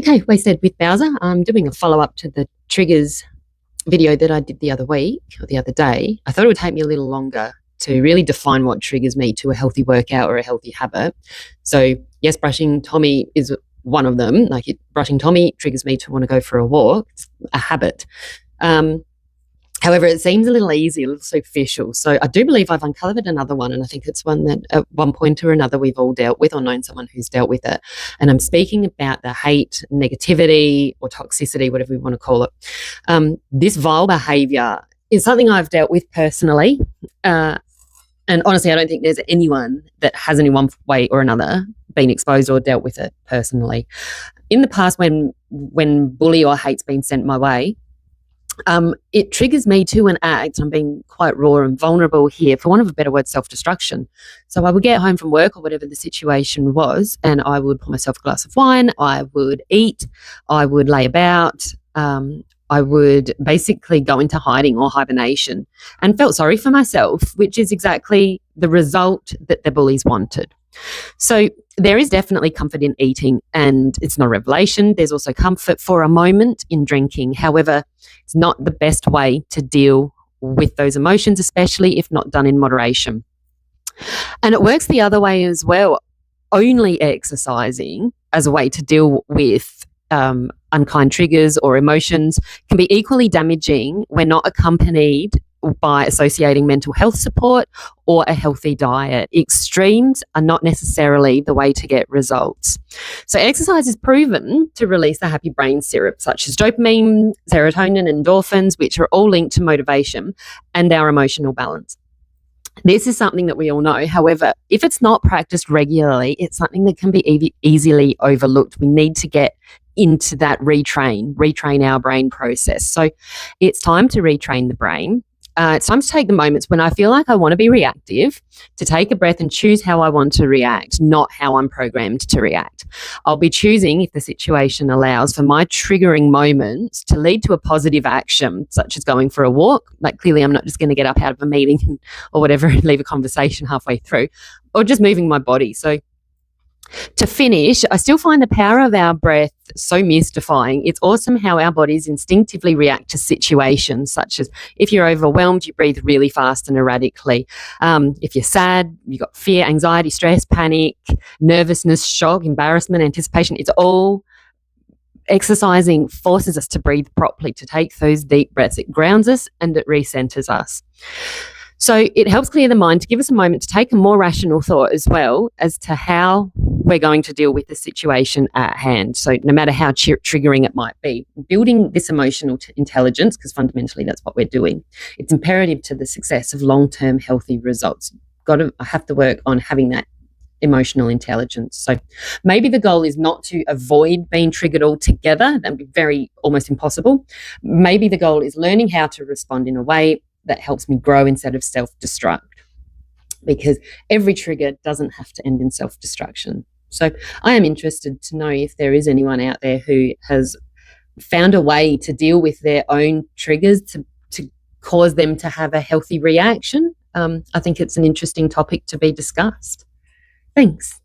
Okay, we said with Bauser, I'm doing a follow-up to the triggers video that I did the other week or the other day. I thought it would take me a little longer to really define what triggers me to a healthy workout or a healthy habit. So yes, brushing Tommy is one of them. Brushing Tommy triggers me to want to go for a walk. It's a habit. However, it seems a little easy, a little superficial. So I do believe I've uncovered another one, and I think it's one that at one point or another we've all dealt with or known someone who's dealt with it. And I'm speaking about the hate, negativity, or toxicity, whatever we want to call it. This vile behaviour is something I've dealt with personally. And honestly, I don't think there's anyone that has in one way or another been exposed or dealt with it personally. In the past, when bully or hate's been sent my way, it triggers me to an act. I'm being quite raw and vulnerable here, for want of a better word, self-destruction. So I would get home from work or whatever the situation was, and I would pour myself a glass of wine, I would eat, I would lay about, I would basically go into hiding or hibernation and felt sorry for myself, which is exactly the result that the bullies wanted. So there is definitely comfort in eating, and it's not a revelation. There's also comfort for a moment in drinking. However, it's not the best way to deal with those emotions, especially if not done in moderation. And it works the other way as well. Only exercising as a way to deal with unkind triggers or emotions can be equally damaging when not accompanied by associating mental health support or a healthy diet. Extremes are not necessarily the way to get results. So exercise is proven to release the happy brain syrup, such as dopamine, serotonin, and endorphins, which are all linked to motivation and our emotional balance. This is something that we all know. However, if it's not practiced regularly, it's something that can be easily overlooked. We need to get into that retrain our brain process. So it's time to retrain the brain. It's time to take the moments when I feel like I want to be reactive, to take a breath and choose how I want to react, not how I'm programmed to react. I'll be choosing, if the situation allows, for my triggering moments to lead to a positive action, such as going for a walk. Like, clearly I'm not just going to get up out of a meeting or whatever and leave a conversation halfway through, or just moving my body. So to finish, I still find the power of our breath so mystifying. It's awesome how our bodies instinctively react to situations, such as if you're overwhelmed, you breathe really fast and erratically. If you're sad, you've got fear, anxiety, stress, panic, nervousness, shock, embarrassment, anticipation. It's all exercising forces us to breathe properly, to take those deep breaths. It grounds us and it recenters us. So it helps clear the mind, to give us a moment to take a more rational thought as well as to how we're going to deal with the situation at hand. So no matter how triggering it might be, building this emotional intelligence, because fundamentally that's what we're doing, it's imperative to the success of long-term healthy results. I have to work on having that emotional intelligence. So maybe the goal is not to avoid being triggered altogether. That would be almost impossible. Maybe the goal is learning how to respond in a way that helps me grow instead of self-destruct, because every trigger doesn't have to end in self-destruction. So I am interested to know if there is anyone out there who has found a way to deal with their own triggers to cause them to have a healthy reaction. I think it's an interesting topic to be discussed. Thanks.